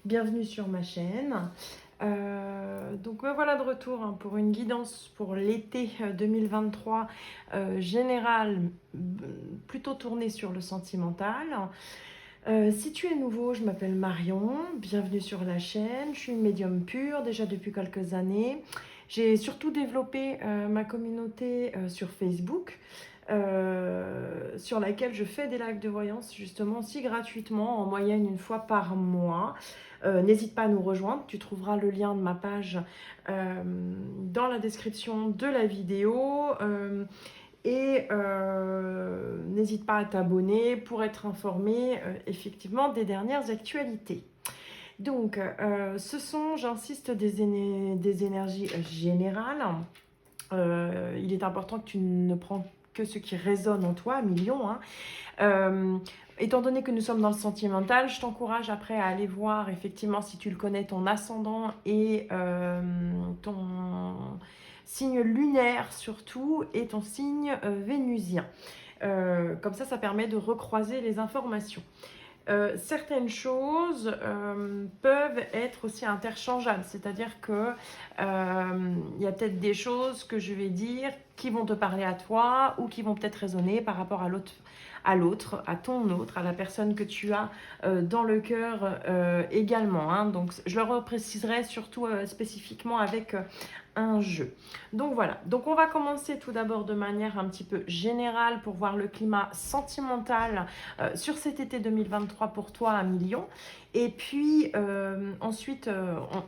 bienvenue sur ma chaîne. Donc me voilà de retour pour une guidance pour l'été 2023 générale, plutôt tournée sur le sentimental. Si tu es nouveau, je m'appelle Marion, bienvenue sur la chaîne. Je suis une médium pure déjà depuis quelques années. J'ai surtout développé ma communauté sur Facebook. Sur laquelle je fais des lives de voyance justement aussi gratuitement, en moyenne une fois par mois. N'hésite pas à nous rejoindre, tu trouveras le lien de ma page dans la description de la vidéo. N'hésite pas à t'abonner pour être informé effectivement des dernières actualités. Donc, ce sont, j'insiste, des énergies générales. Il est important que tu ne prends que ce qui résonne en toi, millions. Étant donné que nous sommes dans le sentimental, je t'encourage après à aller voir effectivement si tu le connais, ton ascendant et ton signe lunaire surtout et ton signe vénusien. Comme ça permet de recroiser les informations. Certaines choses peuvent être aussi interchangeables, c'est-à-dire que il y a peut-être des choses que je vais dire qui vont te parler à toi ou qui vont peut-être résonner par rapport à l'autre, à ton autre, à la personne que tu as dans le cœur également. Donc je le repréciserai surtout spécifiquement avec un jeu. Donc voilà, donc on va commencer tout d'abord de manière un petit peu générale pour voir le climat sentimental sur cet été 2023 pour toi à million. Et puis ensuite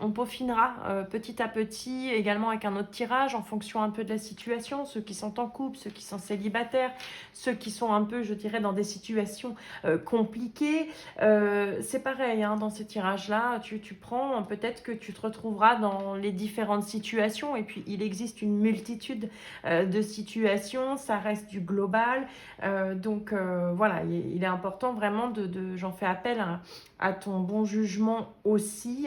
on peaufinera petit à petit également avec un autre tirage en fonction un peu de la situation, ceux qui sont en couple, ceux qui sont célibataires, ceux qui sont un peu, je dirais, dans des situations compliquées. C'est pareil, dans ces tirages-là, tu prends, peut-être que tu te retrouveras dans les différentes situations et puis il existe une multitude de situations, ça reste du global. Donc voilà, il est important vraiment j'en fais appel à ton bon jugement aussi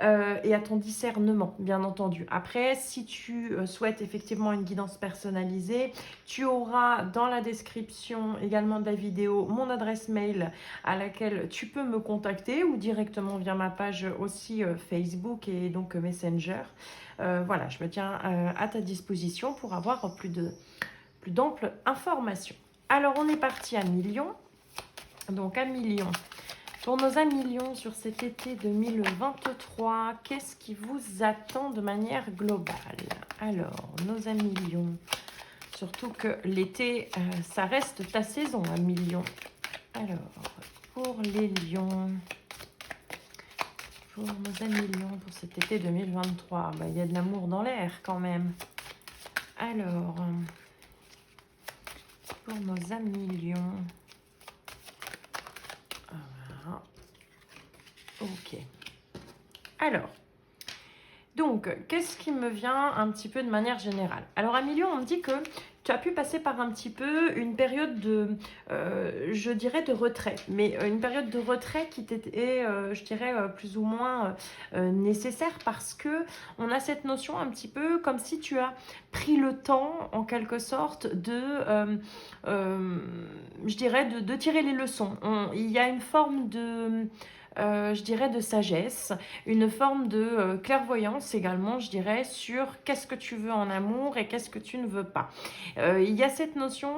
et à ton discernement, bien entendu. Après, si tu souhaites effectivement une guidance personnalisée, tu auras dans la description également de la vidéo mon adresse mail à laquelle tu peux me contacter ou directement via ma page aussi Facebook et donc Messenger. Voilà, je me tiens à ta disposition pour avoir plus d'amples informations. Alors, on est parti à million. Donc, à million. Pour nos amis Lions sur cet été 2023, qu'est-ce qui vous attend de manière globale? Alors, nos amis Lions, surtout que l'été, ça reste ta saison à millions. Alors, pour les lions, pour nos amis lions, pour cet été 2023, il y a de l'amour dans l'air quand même. Alors, pour nos amis lions, voilà. Ok. Alors, donc, qu'est-ce qui me vient un petit peu de manière générale? Alors, à million, on me dit que tu as pu passer par un petit peu une période de, je dirais, de retrait. Mais une période de retrait qui t'était, je dirais, plus ou moins nécessaire parce que on a cette notion un petit peu comme si tu as pris le temps, en quelque sorte, je dirais, de tirer les leçons. Il y a une forme de... je dirais de sagesse, une forme de clairvoyance également, je dirais, sur qu'est-ce que tu veux en amour et qu'est-ce que tu ne veux pas. Il y a cette notion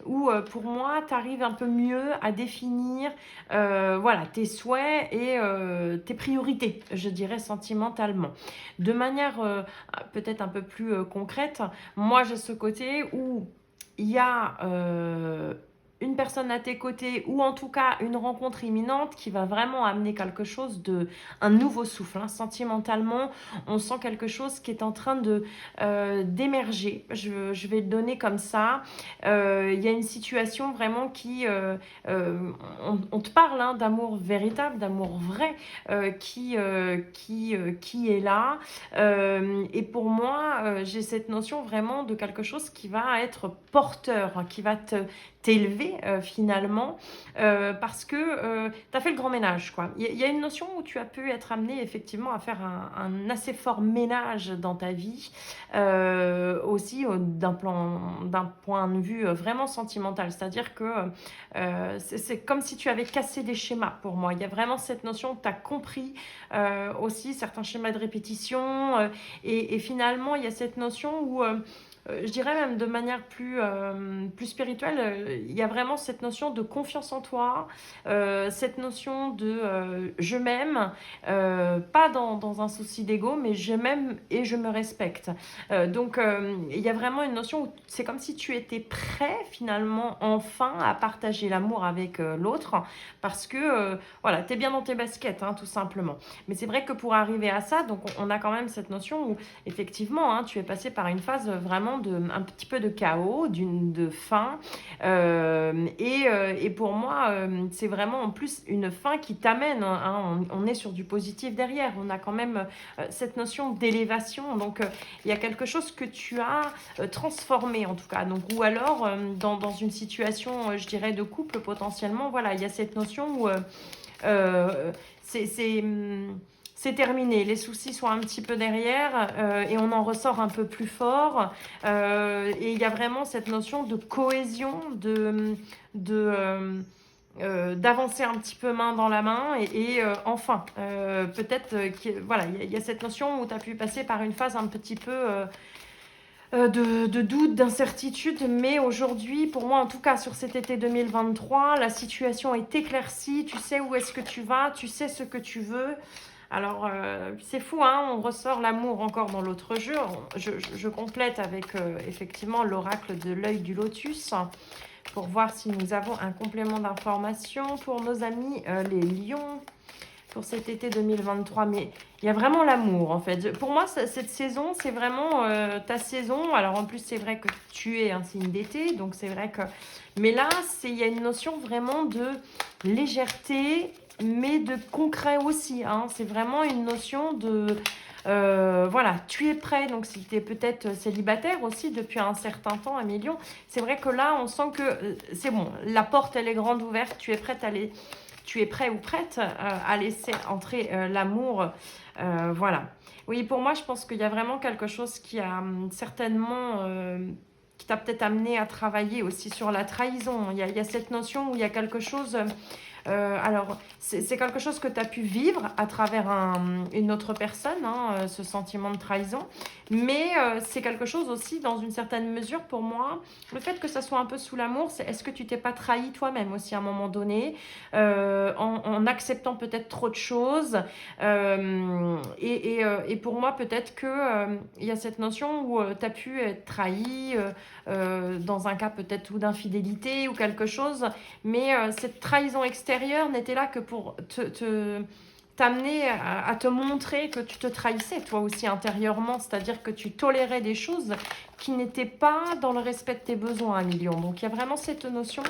où, pour moi, tu arrives un peu mieux à définir voilà, tes souhaits et tes priorités, je dirais, sentimentalement. De manière peut-être un peu plus concrète, moi, j'ai ce côté où il y a une personne à tes côtés ou en tout cas une rencontre imminente qui va vraiment amener quelque chose un nouveau souffle. Sentimentalement, on sent quelque chose qui est en train d'émerger. Je vais le donner comme ça. Il y a une situation vraiment qui... on te parle d'amour véritable, d'amour vrai qui est là. Et pour moi, j'ai cette notion vraiment de quelque chose qui va être porteur, qui va t'élever finalement, parce que tu as fait le grand ménage, quoi. Il y a une notion où tu as pu être amené effectivement à faire un assez fort ménage dans ta vie, aussi d'un point de vue vraiment sentimental. C'est-à-dire que c'est comme si tu avais cassé des schémas pour moi. Il y a vraiment cette notion que tu as compris aussi certains schémas de répétition, et finalement il y a cette notion où je dirais même de manière plus spirituelle, il y a vraiment cette notion de confiance en toi, cette notion de je m'aime, pas dans un souci d'ego, mais je m'aime et je me respecte. Donc il y a vraiment une notion où c'est comme si tu étais prêt finalement enfin à partager l'amour avec l'autre, parce que voilà, tu es bien dans tes baskets, hein, tout simplement. Mais c'est vrai que pour arriver à ça, donc on a quand même cette notion où effectivement, hein, tu es passé par une phase vraiment un petit peu de chaos, de fin. Et pour moi, c'est vraiment en plus une fin qui t'amène, hein, on est sur du positif derrière. On a quand même cette notion d'élévation. Donc, il y a quelque chose que tu as transformé en tout cas. Donc, ou alors, dans une situation, je dirais, de couple potentiellement, voilà, il y a cette notion où euh, c'est... c'est terminé, les soucis sont un petit peu derrière, et on en ressort un peu plus fort. Et il y a vraiment cette notion de cohésion, d'avancer un petit peu main dans la main. Et enfin, peut-être voilà, il y a cette notion où tu as pu passer par une phase un petit peu de doute, d'incertitude, mais aujourd'hui, pour moi en tout cas sur cet été 2023, la situation est éclaircie, tu sais où est-ce que tu vas, tu sais ce que tu veux. Alors, c'est fou, hein, on ressort l'amour encore dans l'autre jeu. Je complète avec effectivement l'oracle de l'œil du lotus pour voir si nous avons un complément d'information pour nos amis les lions pour cet été 2023. Mais il y a vraiment l'amour en fait. Pour moi, cette saison, c'est vraiment ta saison. Alors en plus, c'est vrai que tu es un signe d'été, donc c'est vrai que... Mais là, il y a une notion vraiment de légèreté, mais de concret aussi, hein. C'est vraiment une notion de... voilà, tu es prêt, donc si tu es peut-être célibataire aussi depuis un certain temps, Amélion, c'est vrai que là, on sent que c'est bon, la porte, elle est grande ouverte, tu es prête à aller... Tu es prêt ou prête à laisser entrer l'amour, voilà. Oui, pour moi, je pense qu'il y a vraiment quelque chose qui a certainement... qui t'a peut-être amené à travailler aussi sur la trahison. Il y a cette notion où il y a quelque chose... alors, c'est quelque chose que tu as pu vivre à travers une autre personne, hein, ce sentiment de trahison. Mais c'est quelque chose aussi, dans une certaine mesure, pour moi, le fait que ça soit un peu sous l'amour, c'est est-ce que tu t'es pas trahi toi-même aussi à un moment donné, en acceptant peut-être trop de choses. Et pour moi, peut-être que il y a cette notion où tu as pu être trahi, dans un cas peut-être ou d'infidélité ou quelque chose, mais cette trahison extérieure n'était là que pour t'amener à te montrer que tu te trahissais toi aussi intérieurement, c'est-à-dire que tu tolérais des choses qui n'étaient pas dans le respect de tes besoins à million. Donc il y a vraiment cette notion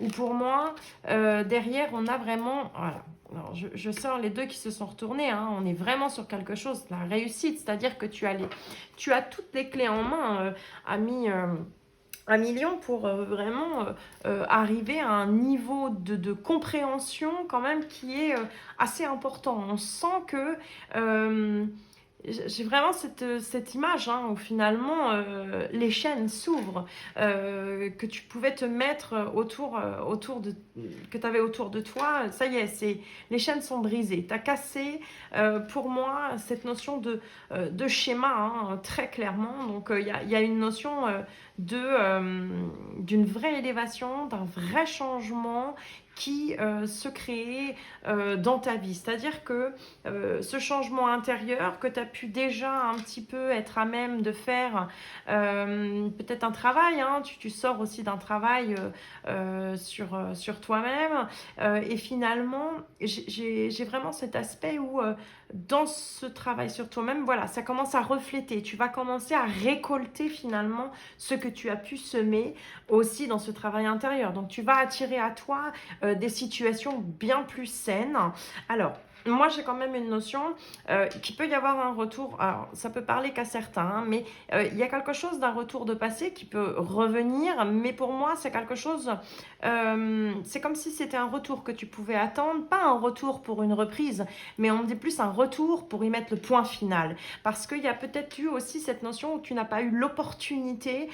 où pour moi, derrière, on a vraiment... Voilà. Alors, je sors les deux qui se sont retournés, hein. On est vraiment sur quelque chose, la réussite, c'est-à-dire que tu as toutes les clés en main, ami... un million pour vraiment arriver à un niveau de compréhension quand même qui est assez important. On sent que j'ai vraiment cette image, hein, où finalement les chaînes s'ouvrent, que tu pouvais te mettre autour que tu avais autour de toi. Ça y est, les chaînes sont brisées. Tu as cassé, pour moi, cette notion de schéma, hein, très clairement. Donc il y a une notion d'une vraie élévation, d'un vrai changement qui se crée dans ta vie. C'est-à-dire que ce changement intérieur que tu as pu déjà un petit peu être à même de faire, peut-être un travail, hein, tu sors aussi d'un travail sur toi-même, et finalement j'ai vraiment cet aspect où dans ce travail sur toi-même, voilà, ça commence à refléter, tu vas commencer à récolter finalement ce que tu as pu semer aussi dans ce travail intérieur. Donc tu vas attirer à toi des situations bien plus saines. Alors, moi, j'ai quand même une notion qu'il peut y avoir un retour. Alors, ça peut parler qu'à certains, hein, mais il y a quelque chose d'un retour de passé qui peut revenir. Mais pour moi, c'est quelque chose. C'est comme si c'était un retour que tu pouvais attendre, pas un retour pour une reprise, mais on dit plus un retour pour y mettre le point final. Parce qu'il y a peut-être eu aussi cette notion où tu n'as pas eu l'opportunité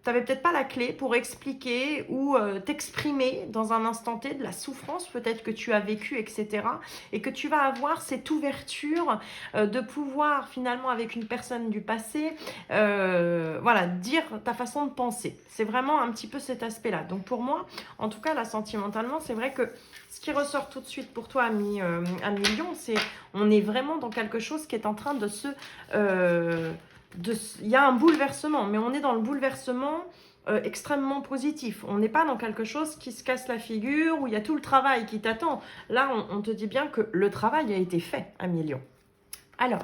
t'avais peut-être pas la clé pour expliquer ou t'exprimer dans un instant T de la souffrance peut-être que tu as vécue, etc. Et que tu vas avoir cette ouverture de pouvoir finalement avec une personne du passé, voilà, dire ta façon de penser. C'est vraiment un petit peu cet aspect-là. Donc pour moi, en tout cas là, sentimentalement, c'est vrai que ce qui ressort tout de suite pour toi, ami Lion, c'est on est vraiment dans quelque chose qui est en train de se... il y a un bouleversement, mais on est dans le bouleversement extrêmement positif. On n'est pas dans quelque chose qui se casse la figure, où il y a tout le travail qui t'attend. Là, on te dit bien que le travail a été fait, ami Lion. Alors,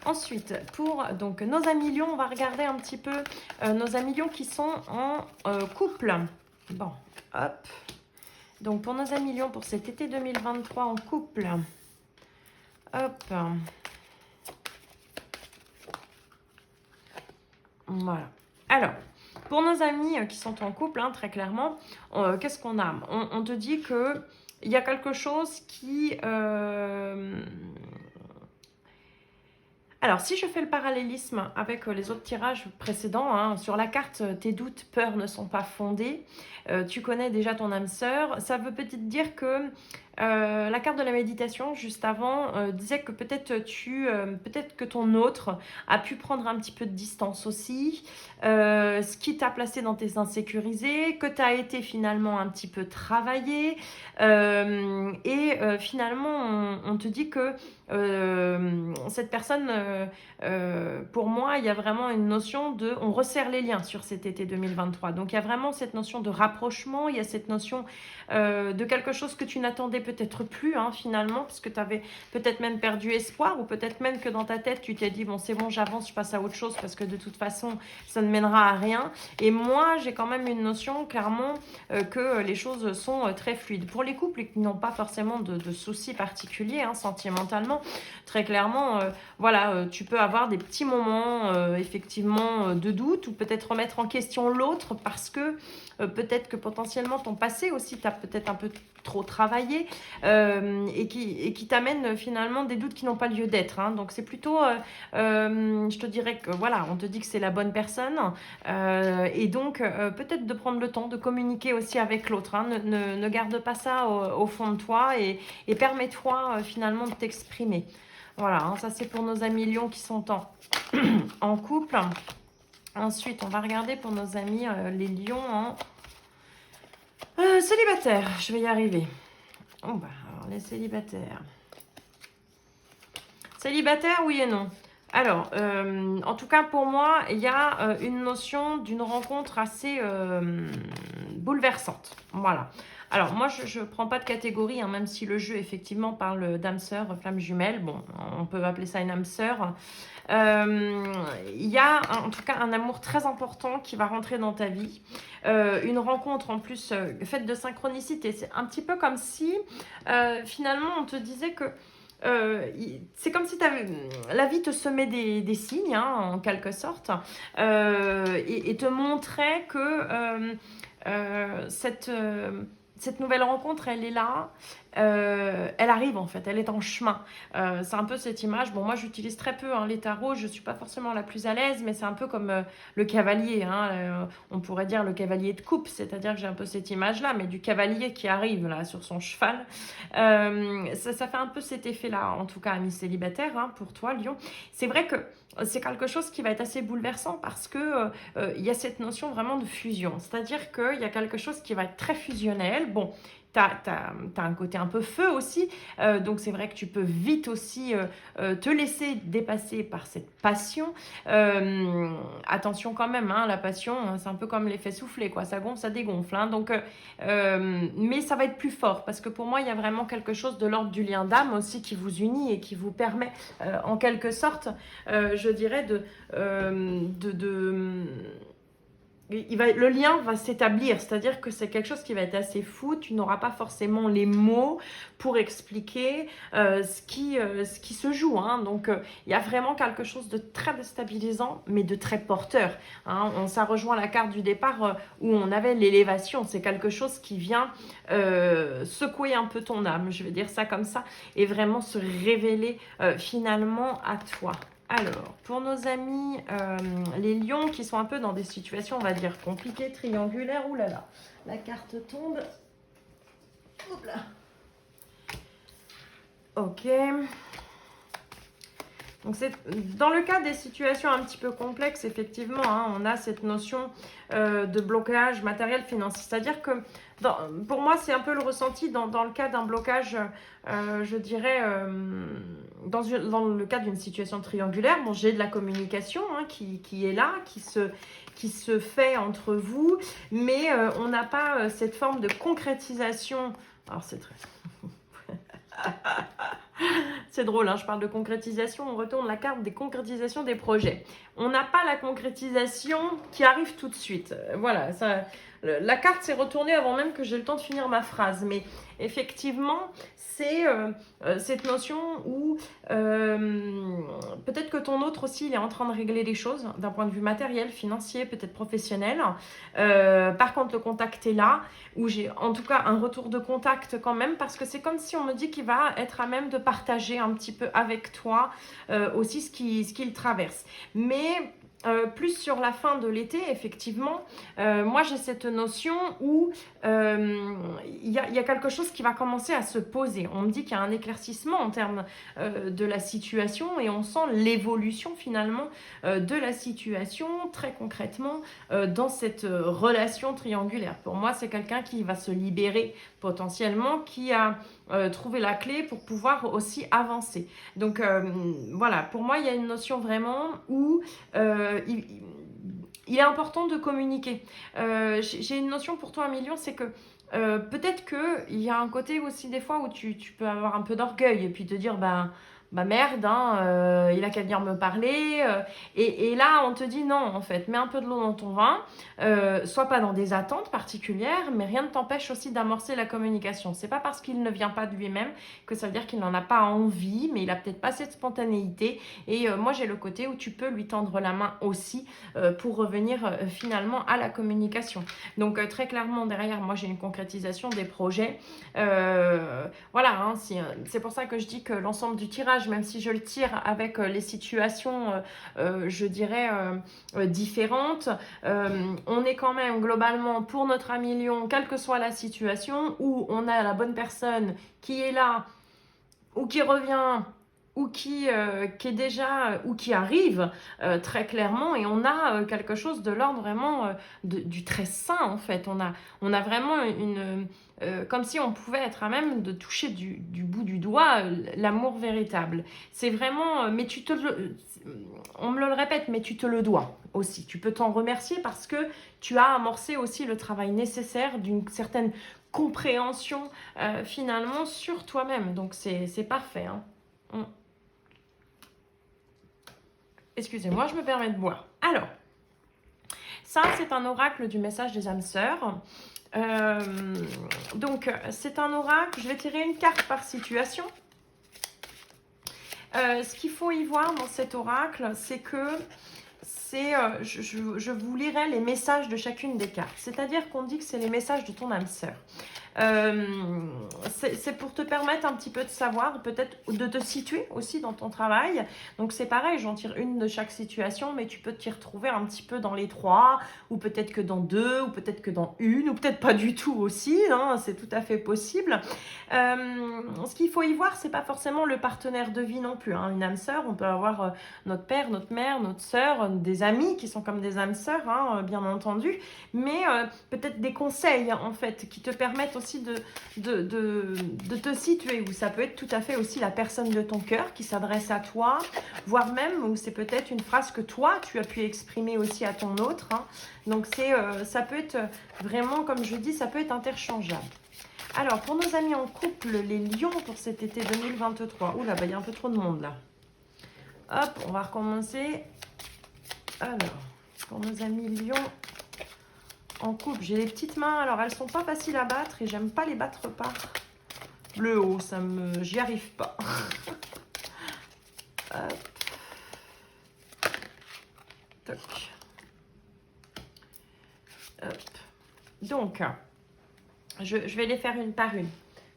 ensuite, pour donc, nos amis Lions, on va regarder un petit peu nos amis Lions qui sont en couple. Bon, hop. Donc, pour nos amis Lions, pour cet été 2023 en couple, hop. Voilà. Alors, pour nos amis qui sont en couple, hein, très clairement, qu'est-ce qu'on a? On te dit que il y a quelque chose qui... Alors, si je fais le parallélisme avec les autres tirages précédents, hein, sur la carte, tes doutes, peurs ne sont pas fondés. Tu connais déjà ton âme sœur. Ça veut peut-être dire que la carte de la méditation, juste avant, disait que peut-être que ton autre a pu prendre un petit peu de distance aussi, ce qui t'a placé dans tes insécurisés, que tu as été finalement un petit peu travaillé, et finalement, on te dit que cette personne, pour moi, il y a vraiment une notion de... On resserre les liens sur cet été 2023. Donc, il y a vraiment cette notion de rapprochement, il y a cette notion de quelque chose que tu n'attendais peut-être plus, hein, finalement, parce que tu avais peut-être même perdu espoir, ou peut-être même que dans ta tête, tu t'es dit, bon, c'est bon, j'avance, je passe à autre chose, parce que de toute façon, ça ne mènera à rien. Et moi, j'ai quand même une notion, clairement, que les choses sont très fluides. Pour les couples qui n'ont pas forcément de soucis particuliers, hein, sentimentalement, très clairement, voilà, tu peux avoir des petits moments, effectivement, de doute, ou peut-être remettre en question l'autre, parce que peut-être que potentiellement ton passé aussi t'a peut-être un peu trop travaillé, et qui t'amène finalement des doutes qui n'ont pas lieu d'être, hein. Donc c'est plutôt, je te dirais que voilà, on te dit que c'est la bonne personne, et donc peut-être de prendre le temps de communiquer aussi avec l'autre, hein. Ne garde pas ça au fond de toi, et permets-toi finalement de t'exprimer. Voilà, hein, ça c'est pour nos amis lions qui sont en couple. Ensuite, on va regarder pour nos amis les lions en célibataire. Je vais y arriver. Oh, bah, alors, les célibataires. Célibataire, oui et non. Alors, en tout cas pour moi, il y a une notion d'une rencontre assez bouleversante. Voilà. Alors moi, je ne prends pas de catégorie, hein, même si le jeu effectivement parle d'âme sœur, flamme jumelle. Bon, on peut appeler ça une âme sœur. Il y a en tout cas un amour très important qui va rentrer dans ta vie. Une rencontre en plus faite de synchronicité. C'est un petit peu comme si finalement on te disait que c'est comme si la vie te semait des signes, hein, en quelque sorte, et te montrait que cette nouvelle rencontre, elle est là, elle arrive en fait, elle est en chemin. C'est un peu cette image, bon moi j'utilise très peu, hein, les tarots, je ne suis pas forcément la plus à l'aise, mais c'est un peu comme le cavalier, hein, on pourrait dire le cavalier de coupe, c'est-à-dire que j'ai un peu cette image-là, mais du cavalier qui arrive là sur son cheval. Ça fait un peu cet effet-là, en tout cas, ami célibataire, hein, pour toi, Lion. C'est vrai que c'est quelque chose qui va être assez bouleversant parce que il y a cette notion vraiment de fusion. C'est-à-dire qu'il y a quelque chose qui va être très fusionnel. Bon, t'as un côté un peu feu aussi, donc c'est vrai que tu peux vite aussi te laisser dépasser par cette passion. Attention quand même, hein, la passion, c'est un peu comme l'effet soufflé, quoi. Ça gonfle, ça dégonfle, hein, donc, mais ça va être plus fort parce que pour moi, il y a vraiment quelque chose de l'ordre du lien d'âme aussi qui vous unit et qui vous permet, en quelque sorte, je dirais, le lien va s'établir, c'est-à-dire que c'est quelque chose qui va être assez fou, tu n'auras pas forcément les mots pour expliquer ce qui se joue, hein. Donc il y a vraiment quelque chose de très déstabilisant, mais de très porteur, hein. Ça rejoint la carte du départ où on avait l'élévation, c'est quelque chose qui vient secouer un peu ton âme, je vais dire ça comme ça, et vraiment se révéler finalement à toi. Alors, pour nos amis, les lions qui sont un peu dans des situations, on va dire, compliquées, triangulaires, oulala, la carte tombe. Oups là. Ok. Donc, c'est dans le cas des situations un petit peu complexes, effectivement, hein, on a cette notion de blocage matériel financier. C'est-à-dire que, pour moi, c'est un peu le ressenti dans le cas d'un blocage, je dirais, dans le cas d'une situation triangulaire. Bon, j'ai de la communication hein, qui est là, qui se fait entre vous, mais on n'a pas cette forme de concrétisation. Alors, c'est très... C'est drôle, hein, je parle de concrétisation, on retourne la carte des concrétisations des projets. On n'a pas la concrétisation qui arrive tout de suite. Voilà, ça, la carte s'est retournée avant même que j'ai le temps de finir ma phrase. Mais effectivement, c'est cette notion où peut-être que ton autre aussi, il est en train de régler les choses d'un point de vue matériel, financier, peut-être professionnel. Par contre, le contact est là, où j'ai en tout cas un retour de contact quand même, parce que c'est comme si on me dit qu'il va être à même de partager un petit peu avec toi aussi ce qu'il traverse. Mais plus sur la fin de l'été, effectivement, moi j'ai cette notion où il y a quelque chose qui va commencer à se poser. On me dit qu'il y a un éclaircissement en termes de la situation et on sent l'évolution finalement de la situation très concrètement dans cette relation triangulaire. Pour moi, c'est quelqu'un qui va se libérer potentiellement, qui a trouvé la clé pour pouvoir aussi avancer. Donc voilà, pour moi, il y a une notion vraiment où il est important de communiquer. J'ai une notion pour toi, Million, c'est que peut-être qu'il y a un côté aussi des fois où tu peux avoir un peu d'orgueil et puis te dire, bah merde, hein, il a qu'à venir me parler. Et là, on te dit non, en fait, mets un peu de l'eau dans ton vin, sois pas dans des attentes particulières, mais rien ne t'empêche aussi d'amorcer la communication. C'est pas parce qu'il ne vient pas de lui-même que ça veut dire qu'il n'en a pas envie, mais il a peut-être pas cette spontanéité. Et moi, j'ai le côté où tu peux lui tendre la main aussi pour revenir finalement à la communication. Donc, très clairement, derrière, moi, j'ai une concrétisation des projets. Voilà, hein, c'est pour ça que je dis que l'ensemble du tirage, même si je le tire avec les situations, je dirais, différentes, on est quand même globalement pour notre ami Lion, quelle que soit la situation, où on a la bonne personne qui est là, ou qui revient, ou qui est déjà, ou qui arrive très clairement, et on a quelque chose de l'ordre vraiment du très sain en fait. On a vraiment une... comme si on pouvait être à même de toucher du bout du doigt l'amour véritable. C'est vraiment... mais on me le répète, mais tu te le dois aussi. Tu peux t'en remercier parce que tu as amorcé aussi le travail nécessaire d'une certaine compréhension finalement sur toi-même. Donc c'est parfait. Hein. Excusez-moi, je me permets de boire. Alors, ça, c'est un oracle du message des âmes sœurs. Donc, c'est un oracle. Je vais tirer une carte par situation. Ce qu'il faut y voir dans cet oracle, c'est que je vous lirai les messages de chacune des cartes. C'est-à-dire qu'on dit que c'est les messages de ton âme sœur. C'est pour te permettre un petit peu de savoir, peut-être de te situer aussi dans ton travail. Donc c'est pareil, j'en tire une de chaque situation, mais tu peux t'y retrouver un petit peu dans les trois, ou peut-être que dans deux, ou peut-être que dans une, ou peut-être pas du tout aussi, hein, c'est tout à fait possible. Ce qu'il faut y voir, c'est pas forcément le partenaire de vie non plus, hein. Une âme sœur, on peut avoir notre père, notre mère, notre sœur, des amis qui sont comme des âmes sœurs, hein, bien entendu, mais peut-être des conseils en fait qui te permettent aussi de te situer, où ça peut être tout à fait aussi la personne de ton cœur qui s'adresse à toi, voire même où c'est peut-être une phrase que toi tu as pu exprimer aussi à ton autre, hein. Donc ça peut être vraiment, comme je dis, ça peut être interchangeable. Alors pour nos amis en couple, les lions pour cet été 2023, oula, il y a un peu trop de monde là. Hop, on va recommencer. Alors pour nos amis lions, en couple. J'ai les petites mains, alors elles sont pas faciles à battre et j'aime pas les battre par le haut. J'y arrive pas. Hop. Toc. Hop. Donc, je vais les faire une par une.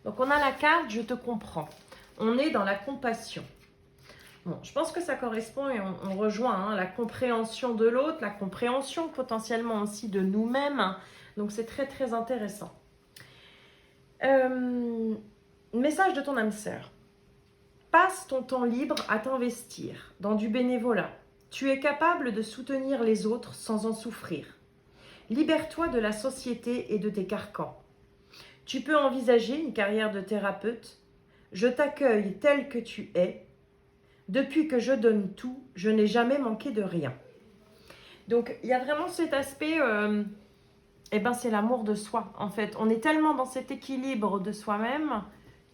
Donc, on a la carte « Je te comprends ». On est dans la compassion. Bon, je pense que ça correspond et on rejoint la compréhension de l'autre, la compréhension potentiellement aussi de nous-mêmes. Donc, c'est très, très intéressant. Message de ton âme sœur. Passe ton temps libre à t'investir dans du bénévolat. Tu es capable de soutenir les autres sans en souffrir. Libère-toi de la société et de tes carcans. Tu peux envisager une carrière de thérapeute. Je t'accueille tel que tu es. Depuis que je donne tout, je n'ai jamais manqué de rien. Donc, il y a vraiment cet aspect, c'est l'amour de soi, en fait. On est tellement dans cet équilibre de soi-même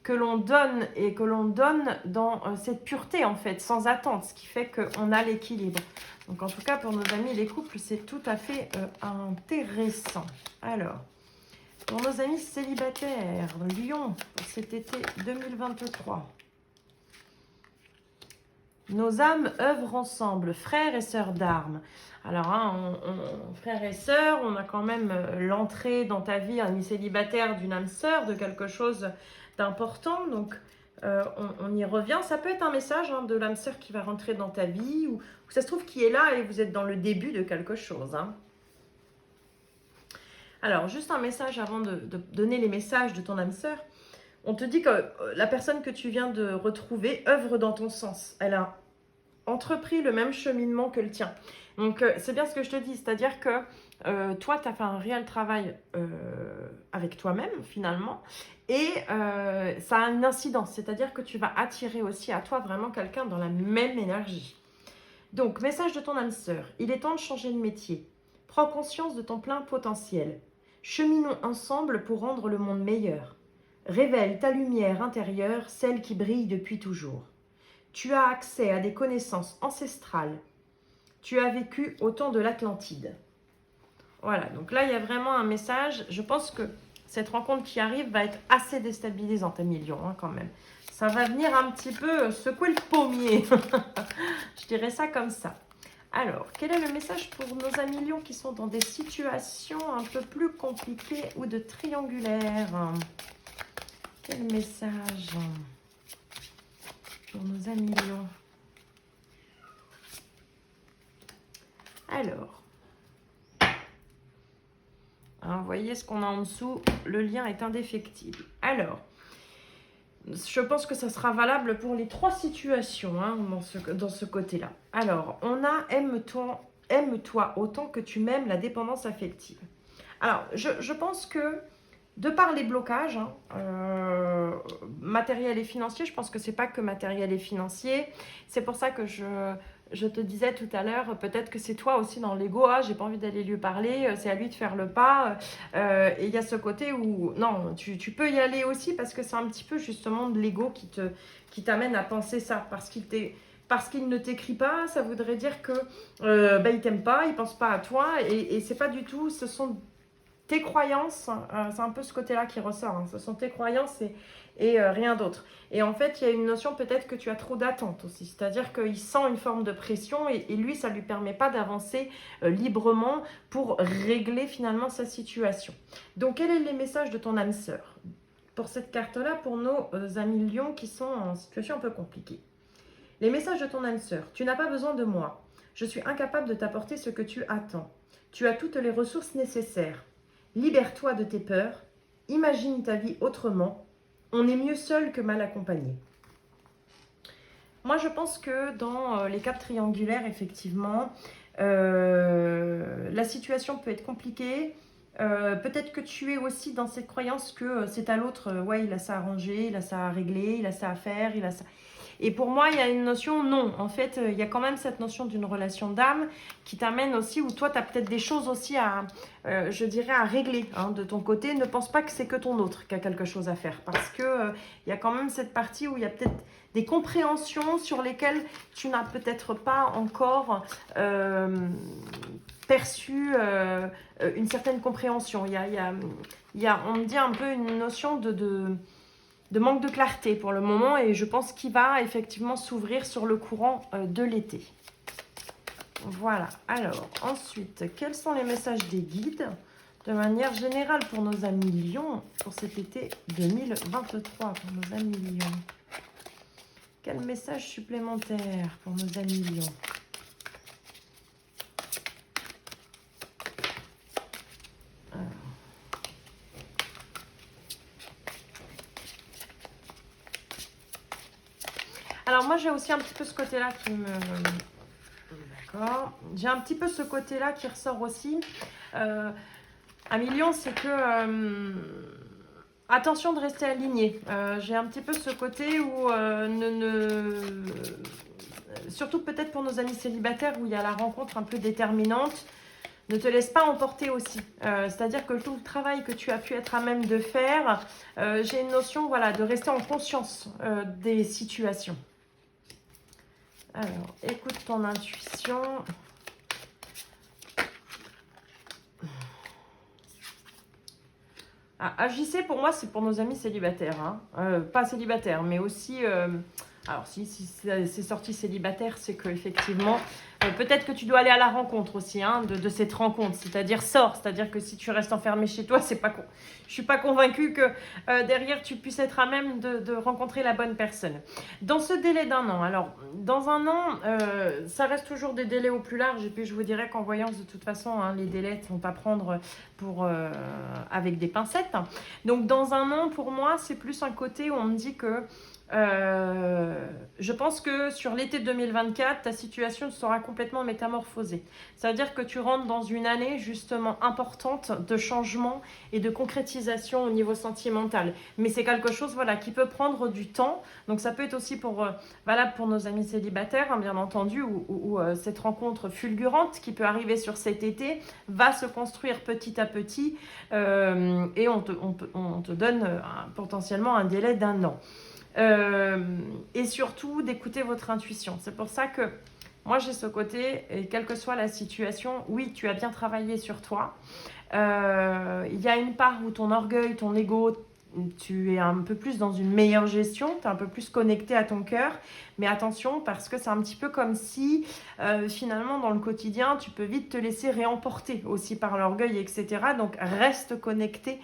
que l'on donne et que l'on donne dans cette pureté, en fait, sans attente, ce qui fait qu'on a l'équilibre. Donc, en tout cas, pour nos amis, les couples, c'est tout à fait intéressant. Alors, pour nos amis célibataires, Lion, pour cet été 2023. Nos âmes œuvrent ensemble, frères et sœurs d'armes. Alors, frères et sœurs, on a quand même l'entrée dans ta vie, ami célibataire, d'une âme sœur, de quelque chose d'important. Donc, on y revient. Ça peut être un message de l'âme sœur qui va rentrer dans ta vie, ou ça se trouve qui est là et vous êtes dans le début de quelque chose. Alors, juste un message avant de donner les messages de ton âme sœur. On te dit que la personne que tu viens de retrouver œuvre dans ton sens. Elle a entrepris le même cheminement que le tien. Donc, c'est bien ce que je te dis. C'est-à-dire que toi, tu as fait un réel travail avec toi-même, finalement. Et ça a une incidence. C'est-à-dire que tu vas attirer aussi à toi vraiment quelqu'un dans la même énergie. Donc, message de ton âme sœur. Il est temps de changer de métier. Prends conscience de ton plein potentiel. Cheminons ensemble pour rendre le monde meilleur. Révèle ta lumière intérieure, celle qui brille depuis toujours. Tu as accès à des connaissances ancestrales. Tu as vécu au temps de l'Atlantide. Voilà, donc là, il y a vraiment un message. Je pense que cette rencontre qui arrive va être assez déstabilisante, ami Lion, quand même. Ça va venir un petit peu secouer le pommier. Je dirais ça comme ça. Alors, quel est le message pour nos amis Lions qui sont dans des situations un peu plus compliquées ou de triangulaires? Quel message pour nos amis Lions? Alors, vous voyez ce qu'on a en dessous, le lien est indéfectible. Alors, je pense que ça sera valable pour les trois situations dans ce côté-là. Alors, on a aime-toi autant que tu m'aimes, la dépendance affective. Alors, je pense que de par les blocages matériels et financiers, je pense que c'est pas que matériel et financier. C'est pour ça que je te disais tout à l'heure, peut-être que c'est toi aussi dans l'ego, j'ai pas envie d'aller lui parler, c'est à lui de faire le pas. Et il y a ce côté où, non, tu peux y aller aussi parce que c'est un petit peu justement de l'ego qui t'amène à penser ça. Parce qu'il ne t'écrit pas, ça voudrait dire que il t'aime pas, il pense pas à toi. Et c'est pas du tout, ce sont tes croyances, c'est un peu ce côté-là qui ressort. Ce sont tes croyances et rien d'autre. Et en fait, il y a une notion peut-être que tu as trop d'attente aussi. C'est-à-dire qu'il sent une forme de pression et lui, ça ne lui permet pas d'avancer librement pour régler finalement sa situation. Donc, quel est le message de ton âme sœur pour cette carte-là, pour nos amis lions qui sont en situation un peu compliquée? Les messages de ton âme sœur. Tu n'as pas besoin de moi. Je suis incapable de t'apporter ce que tu attends. Tu as toutes les ressources nécessaires. Libère-toi de tes peurs, imagine ta vie autrement, on est mieux seul que mal accompagné. Moi, je pense que dans les cartes triangulaires, effectivement, la situation peut être compliquée. Peut-être que tu es aussi dans cette croyance que c'est à l'autre, il a ça à ranger, il a ça à régler, il a ça à faire, il a ça... Et pour moi, il y a une notion, non. En fait, il y a quand même cette notion d'une relation d'âme qui t'amène aussi, où toi, tu as peut-être des choses aussi à, je dirais, à régler de ton côté. Ne pense pas que c'est que ton autre qui a quelque chose à faire. Parce que il y a quand même cette partie où il y a peut-être des compréhensions sur lesquelles tu n'as peut-être pas encore perçu une certaine compréhension. On me dit un peu une notion de manque de clarté pour le moment et je pense qu'il va effectivement s'ouvrir sur le courant de l'été. Voilà. Alors, ensuite, quels sont les messages des guides de manière générale pour nos amis Lions pour cet été 2023 pour nos amis Lions? Quel message supplémentaire pour nos amis Lions? Alors moi j'ai aussi un petit peu ce côté-là qui me... D'accord. J'ai un petit peu ce côté-là qui ressort aussi. Amis Lions, c'est que... attention de rester aligné. J'ai un petit peu ce côté où surtout peut-être pour nos amis célibataires où il y a la rencontre un peu déterminante, ne te laisse pas emporter aussi. C'est-à-dire que tout le travail que tu as pu être à même de faire, j'ai une notion voilà, de rester en conscience des situations. Alors, écoute ton intuition. Ah, agissez, pour moi, c'est pour nos amis célibataires. Hein. Pas célibataires, mais aussi... alors, si c'est sorti célibataire, c'est qu'effectivement, peut-être que tu dois aller à la rencontre aussi hein, de cette rencontre. C'est-à-dire, sors. C'est-à-dire que si tu restes enfermé chez toi, c'est pas con. Je suis pas convaincue que derrière, tu puisses être à même de rencontrer la bonne personne. Dans ce délai d'un an, alors, dans un an, ça reste toujours des délais au plus large. Et puis, je vous dirais qu'en voyance, de toute façon, hein, les délais ne sont pas prendre avec des pincettes. Donc, dans un an, pour moi, c'est plus un côté où on me dit que je pense que sur l'été 2024, ta situation sera complètement métamorphosée. Ça veut dire que tu rentres dans une année justement importante de changement et de concrétisation au niveau sentimental. Mais c'est quelque chose voilà, qui peut prendre du temps. Donc ça peut être aussi valable pour nos amis célibataires, hein, bien entendu, où cette rencontre fulgurante qui peut arriver sur cet été va se construire petit à petit et on te donne potentiellement un délai d'un an. Et surtout d'écouter votre intuition. C'est pour ça que moi j'ai ce côté, et quelle que soit la situation, oui, tu as bien travaillé sur toi. Il y a une part où ton orgueil, ton ego, tu es un peu plus dans une meilleure gestion, tu es un peu plus connecté à ton cœur, mais attention parce que c'est un petit peu comme si finalement dans le quotidien tu peux vite te laisser réemporter aussi par l'orgueil, etc. Donc reste connecté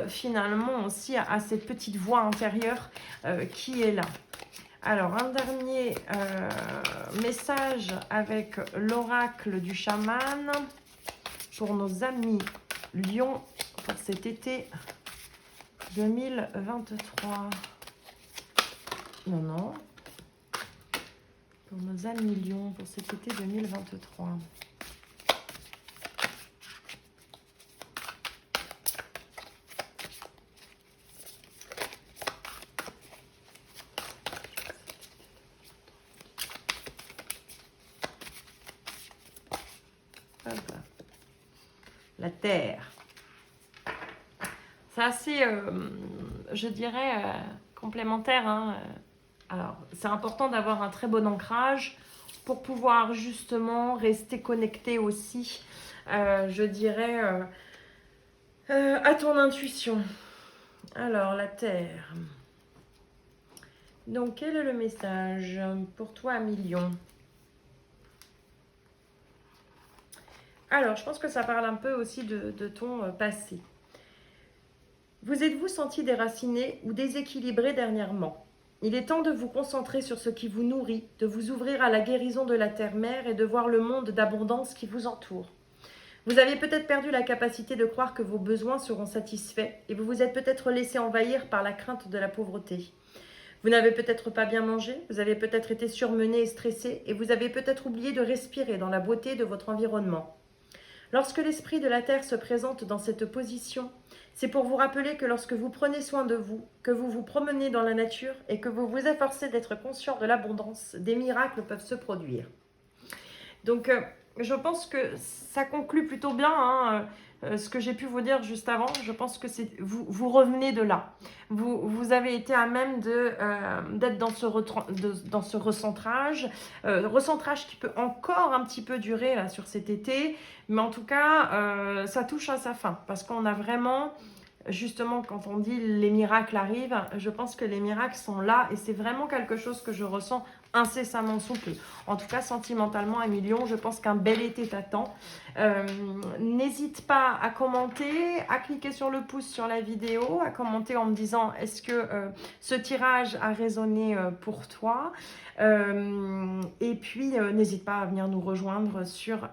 finalement aussi à cette petite voix intérieure qui est là. Alors un dernier message avec l'oracle du chaman pour nos amis Lions pour cet été 2023. Non. Pour nos amis Lions, pour cet été 2023. Hop. La Terre. C'est assez, je dirais, complémentaire. Hein. Alors, c'est important d'avoir un très bon ancrage pour pouvoir justement rester connecté aussi, je dirais, à ton intuition. Alors, la Terre. Donc, quel est le message pour toi, Lion? Alors, je pense que ça parle un peu aussi de ton passé. Vous êtes-vous senti déraciné ou déséquilibré dernièrement? Il est temps de vous concentrer sur ce qui vous nourrit, de vous ouvrir à la guérison de la terre-mère et de voir le monde d'abondance qui vous entoure. Vous avez peut-être perdu la capacité de croire que vos besoins seront satisfaits et vous vous êtes peut-être laissé envahir par la crainte de la pauvreté. Vous n'avez peut-être pas bien mangé, vous avez peut-être été surmené et stressé et vous avez peut-être oublié de respirer dans la beauté de votre environnement. Lorsque l'esprit de la terre se présente dans cette position, c'est pour vous rappeler que lorsque vous prenez soin de vous, que vous vous promenez dans la nature et que vous vous efforcez d'être conscient de l'abondance, des miracles peuvent se produire. Donc, je pense que ça conclut plutôt bien. Hein. ce que j'ai pu vous dire juste avant, je pense que c'est vous revenez de là. Vous avez été à même d'être dans dans ce recentrage, recentrage qui peut encore un petit peu durer là, sur cet été, mais en tout cas, ça touche à sa fin parce qu'on a vraiment justement, quand on dit les miracles arrivent, je pense que les miracles sont là et c'est vraiment quelque chose que je ressens incessamment sous peu. En tout cas, sentimentalement, Emilion, je pense qu'un bel été t'attend. N'hésite pas à commenter, à cliquer sur le pouce sur la vidéo, à commenter en me disant est-ce que ce tirage a résonné pour toi. Et puis, n'hésite pas à venir nous rejoindre sur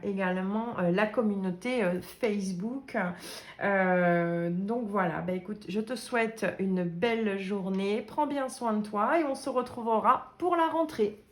également la communauté Facebook. Donc voilà, bah écoute, je te souhaite une belle journée, prends bien soin de toi et on se retrouvera pour la rentrée.